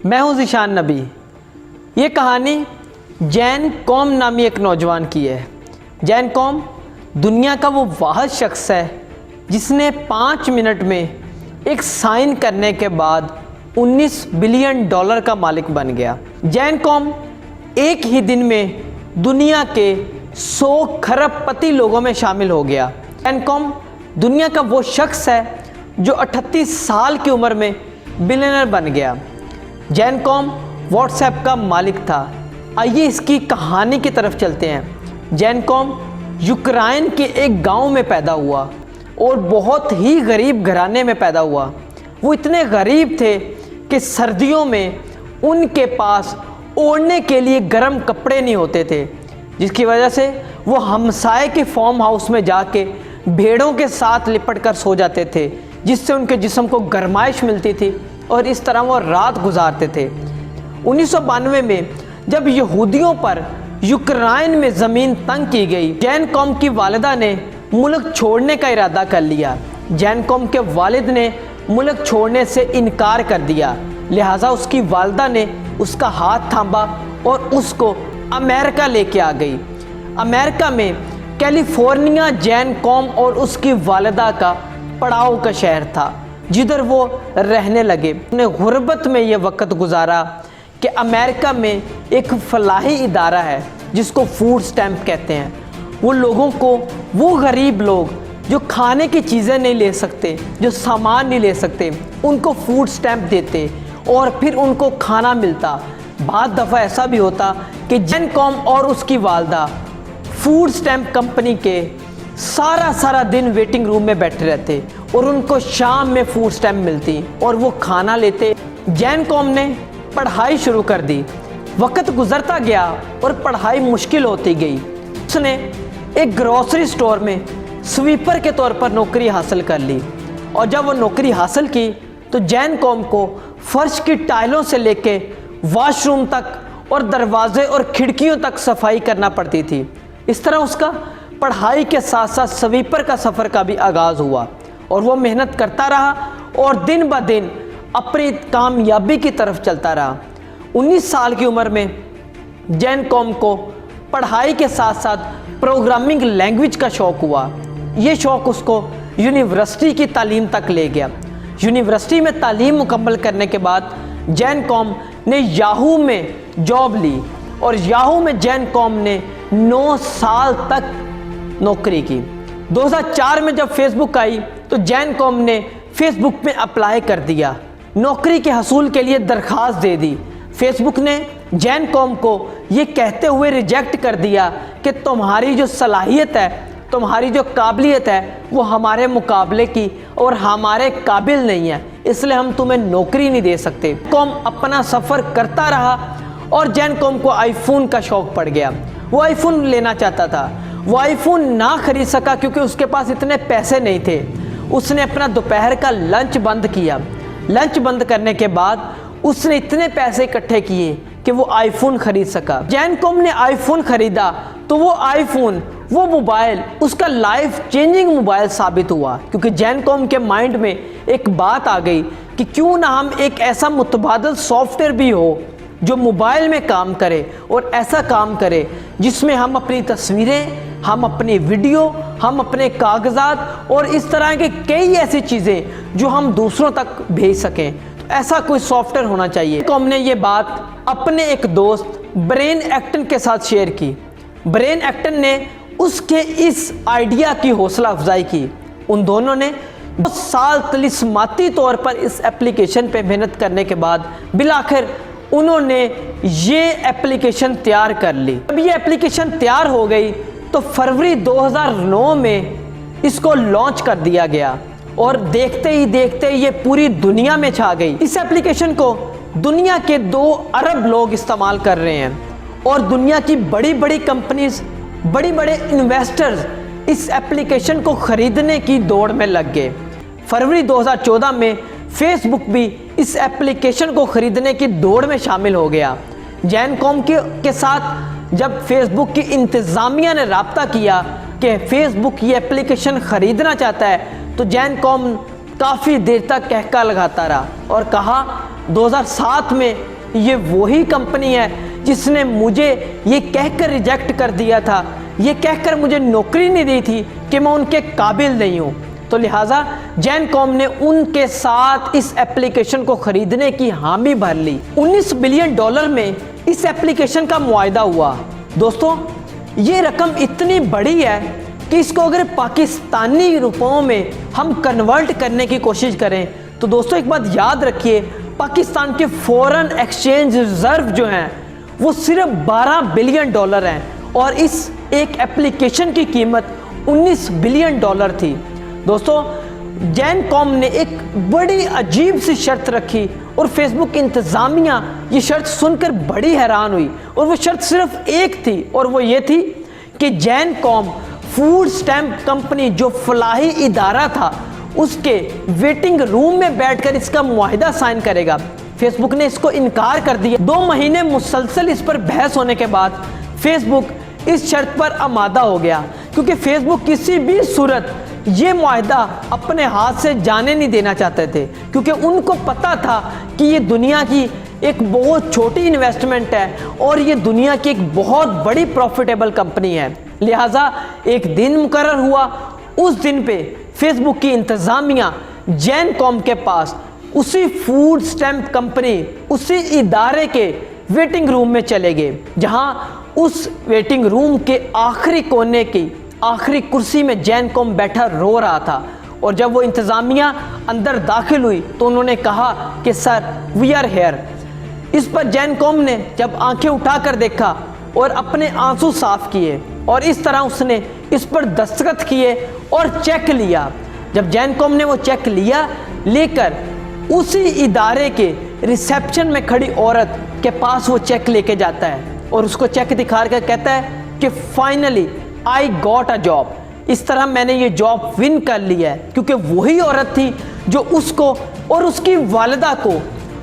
मैं हूं ज़ीशान नबी। ये कहानी जैन कॉम नामी एक नौजवान की है। जैन कॉम दुनिया का वो वाहिद शख्स है जिसने 5 मिनट में एक साइन करने के बाद $19 बिलियन का मालिक बन गया। जैन कॉम एक ही दिन में दुनिया के 100 खरबपति लोगों में शामिल हो गया। जैन कॉम दुनिया का वो शख्स है जो 38 साल की उम्र में बिलियनर बन गया। जैन कॉम व्हाट्सएप का मालिक था। आइए इसकी कहानी की तरफ चलते हैं। जैन कॉम यूक्रेन के एक गांव में पैदा हुआ और बहुत ही गरीब घराने में पैदा हुआ। वो इतने गरीब थे कि सर्दियों में उनके पास ओढ़ने के लिए गर्म कपड़े नहीं होते थे, जिसकी वजह से वो हमसाए के फार्म हाउस में जाके भेड़ों के साथ लिपट कर सो जाते थे, जिससे उनके जिस्म को गर्माइश मिलती थी और इस तरह वो रात गुजारते थे। 1992 में जब यहूदियों पर यूक्रेन में ज़मीन तंग की गई, जैन कॉम की वालिदा ने मुल्क छोड़ने का इरादा कर लिया। जैन कॉम के वालिद ने मुल्क छोड़ने से इनकार कर दिया, लिहाजा उसकी वालिदा ने उसका हाथ थामा और उसको अमेरिका लेके आ गई। अमेरिका में कैलिफोर्निया जैन कॉम और उसकी वालिदा का पड़ाव का शहर था, जिधर वो रहने लगे। उन्हें गुर्बत में ये वक्त गुजारा कि अमेरिका में एक फलाही इदारा है जिसको फूड स्टैम्प कहते हैं। वो लोगों को, वो गरीब लोग जो खाने की चीज़ें नहीं ले सकते, जो सामान नहीं ले सकते, उनको फूड स्टैम्प देते और फिर उनको खाना मिलता। बाद दफ़ा ऐसा भी होता कि जैन कॉम और उसकी वालदा फूड स्टैम्प कंपनी के सारा दिन वेटिंग रूम में बैठे रहते और उनको शाम में फूड स्टैम्प मिलती और वो खाना लेते। जैन कॉम ने पढ़ाई शुरू कर दी। वक्त गुजरता गया और पढ़ाई मुश्किल होती गई। उसने एक ग्रोसरी स्टोर में स्वीपर के तौर पर नौकरी हासिल कर ली और जब वो नौकरी हासिल की तो जैन कॉम को फर्श की टाइलों से लेके वॉशरूम तक और दरवाजे और खिड़कियों तक सफाई करना पड़ती थी। इस तरह उसका पढ़ाई के साथ साथ स्वीपर का सफ़र का भी आगाज़ हुआ और वो मेहनत करता रहा और दिन ब दिन अपनी कामयाबी की तरफ चलता रहा। 19 साल की उम्र में जैन कॉम को पढ़ाई के साथ साथ प्रोग्रामिंग लैंग्वेज का शौक़ हुआ। ये शौक़ उसको यूनिवर्सिटी की तालीम तक ले गया। यूनिवर्सिटी में तालीम मुकम्मल करने के बाद जैन कॉम ने याहू में जॉब ली और याहू में जैन कॉम ने 9 साल तक नौकरी की। 2004 में जब फेसबुक आई तो जैन कॉम ने फेसबुक में अप्लाई कर दिया, नौकरी के हसूल के लिए दरख्वास्त दे दी। फेसबुक ने जैन कॉम को ये कहते हुए रिजेक्ट कर दिया कि तुम्हारी जो सलाहियत है, तुम्हारी जो काबिलियत है वो हमारे मुकाबले की और हमारे काबिल नहीं है, इसलिए हम तुम्हें नौकरी नहीं दे सकते। कॉम अपना सफ़र करता रहा और जैन कॉम को आईफोन का शौक़ पड़ गया। वो आईफोन लेना चाहता था। वो आईफोन ना खरीद सका क्योंकि उसके पास इतने पैसे नहीं थे। उसने अपना दोपहर का लंच बंद किया। लंच बंद करने के बाद उसने इतने पैसे इकट्ठे किए कि वो आईफोन खरीद सका। जैन कॉम ने आईफोन खरीदा तो वो आईफोन, वो मोबाइल उसका लाइफ चेंजिंग मोबाइल साबित हुआ, क्योंकि जैन कॉम के माइंड में एक बात आ गई कि क्यों ना हम एक ऐसा मुतबादल सॉफ्टवेयर भी हो जो मोबाइल में काम करे और ऐसा काम करे जिसमें हम अपनी तस्वीरें, हम अपनी वीडियो, हम अपने कागजात और इस तरह के कई ऐसी चीज़ें जो हम दूसरों तक भेज सकें। तो ऐसा कोई सॉफ्टवेयर होना चाहिए। कॉम ने ये बात अपने एक दोस्त ब्रेन एक्टन के साथ शेयर की। ब्रेन एक्टन ने उसके इस आइडिया की हौसला अफजाई की। उन दोनों ने 2 साल तिलिस्माती तौर पर इस एप्लीकेशन पे मेहनत करने के बाद बिलाखिर उन्होंने ये एप्लीकेशन तैयार कर ली। जब ये एप्लीकेशन तैयार हो गई तो फरवरी 2009 में इसको लॉन्च कर दिया गया और देखते ही देखते ये पूरी दुनिया में छा गई। इस एप्लीकेशन को दुनिया के 2 अरब लोग इस्तेमाल कर रहे हैं और दुनिया की बड़ी बड़ी कंपनीज, बड़े बड़े इन्वेस्टर्स इस एप्लीकेशन को ख़रीदने की दौड़ में लग गए। फरवरी 2014 में फेसबुक भी इस एप्लीकेशन को ख़रीदने की दौड़ में शामिल हो गया। जैन कॉम के साथ जब फेसबुक की इंतज़ामिया ने रब्ता किया कि फेसबुक ये एप्लीकेशन ख़रीदना चाहता है, तो जैन कॉम काफ़ी देर तक कहका लगाता रहा और कहा 2007 में ये वही कंपनी है जिसने मुझे ये कहकर रिजेक्ट कर दिया था, ये कहकर मुझे नौकरी नहीं दी थी कि मैं उनके काबिल नहीं हूँ। तो लिहाजा जैनकॉम ने उनके साथ इस एप्लीकेशन को खरीदने की हामी भर ली। $19 बिलियन में इस एप्लीकेशन का मुआहदा हुआ। दोस्तों, ये रकम इतनी बड़ी है कि इसको अगर पाकिस्तानी रुपयों में हम कन्वर्ट करने की कोशिश करें तो दोस्तों एक बात याद रखिए, पाकिस्तान के फॉरेन एक्सचेंज रिजर्व जो हैं वो सिर्फ $12 बिलियन हैं और इस एक एप्लीकेशन की कीमत $19 बिलियन थी। दोस्तों, जैनकॉम ने एक बड़ी अजीब सी शर्त रखी और फेसबुक इंतज़ामिया ये शर्त सुनकर बड़ी हैरान हुई, और वो शर्त सिर्फ एक थी और वो ये थी कि जैनकॉम फूड स्टैम्प कंपनी जो फलाही इदारा था उसके वेटिंग रूम में बैठकर इसका मुआहिदा साइन करेगा। फेसबुक ने इसको इनकार कर दिया। 2 महीने मुसलसल इस पर बहस होने के बाद फेसबुक इस शर्त पर आमादा हो गया, क्योंकि फेसबुक किसी भी सूरत ये मुआहिदा अपने हाथ से जाने नहीं देना चाहते थे, क्योंकि उनको पता था कि ये दुनिया की एक बहुत छोटी इन्वेस्टमेंट है और ये दुनिया की एक बहुत बड़ी प्रॉफिटेबल कंपनी है। लिहाजा एक दिन मुकर्रर हुआ, उस दिन पे फेसबुक की इंतज़ामिया जैनकॉम के पास उसी फूड स्टैम्प कंपनी, उसी इदारे के वेटिंग रूम में चले गए, जहां उस वेटिंग रूम के आखिरी कोने की आखिरी कुर्सी में जैनकॉम बैठा रो रहा था। और जब वो इंतज़ामिया अंदर दाखिल हुई तो उन्होंने कहा कि सर, वी आर हेयर। इस पर जैनकॉम ने जब आंखें उठाकर देखा और अपने आंसू साफ किए और इस तरह उसने इस पर दस्तखत किए और चेक लिया। जब जैनकॉम ने वो चेक लिया, लेकर उसी इदारे के रिसेप्शन में खड़ी औरत के पास वो चेक लेके जाता है और उसको चेक दिखा कर कहता है कि finally I got a job. इस तरह मैंने ये जॉब विन कर लिया है, क्योंकि वही औरत थी जो उसको और उसकी वालिदा को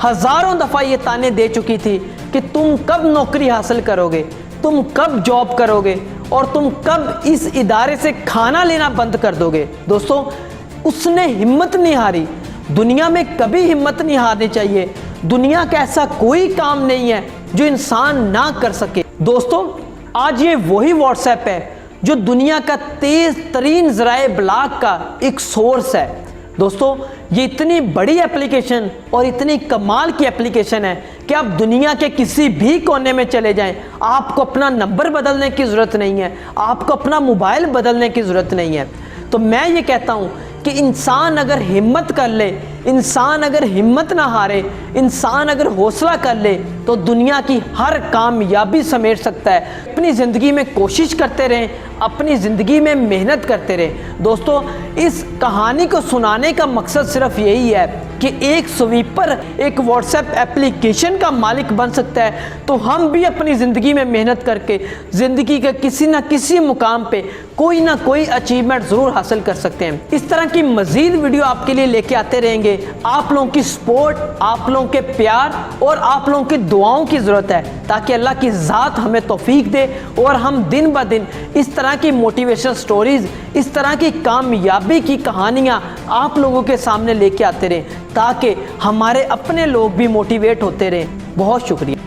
हज़ारों दफ़ा ये ताने दे चुकी थी कि तुम कब नौकरी हासिल करोगे, तुम कब जॉब करोगे और तुम कब इस इदारे से खाना लेना बंद कर दोगे। दोस्तों, उसने हिम्मत नहीं हारी। दुनिया में कभी हिम्मत नहीं हारनी चाहिए। दुनिया का ऐसा कोई काम नहीं है जो इंसान ना कर सके। दोस्तों, आज ये वही व्हाट्सएप है जो दुनिया का तेज़ तरीन ज़राए ब्लॉग का एक सोर्स है। दोस्तों, ये इतनी बड़ी एप्लीकेशन और इतनी कमाल की एप्लीकेशन है कि आप दुनिया के किसी भी कोने में चले जाएं, आपको अपना नंबर बदलने की ज़रूरत नहीं है, आपको अपना मोबाइल बदलने की ज़रूरत नहीं है। तो मैं ये कहता हूँ कि इंसान अगर हिम्मत कर ले, इंसान अगर हिम्मत ना हारे, इंसान अगर हौसला कर ले तो दुनिया की हर कामयाबी समेट सकता है। अपनी ज़िंदगी में कोशिश करते रहें, अपनी ज़िंदगी में मेहनत करते रहें। दोस्तों, इस कहानी को सुनाने का मकसद सिर्फ यही है कि एक स्वीपर एक व्हाट्सएप एप्लीकेशन का मालिक बन सकता है, तो हम भी अपनी ज़िंदगी में मेहनत करके ज़िंदगी के किसी न किसी मुकाम पे कोई ना कोई अचीवमेंट ज़रूर हासिल कर सकते हैं। इस तरह की मज़ीद वीडियो आपके लिए लेके आते रहेंगे। आप लोगों की सपोर्ट, आप लोगों के प्यार और आप लोगों की दुआओं की ज़रूरत है, ताकि अल्लाह की ज़ात हमें तौफीक दे और हम दिन ब दिन इस तरह की मोटिवेशनल स्टोरीज़, इस तरह की कामयाबी की कहानियाँ आप लोगों के सामने लेके आते रहें, ताकि हमारे अपने लोग भी मोटिवेट होते रहें। बहुत शुक्रिया।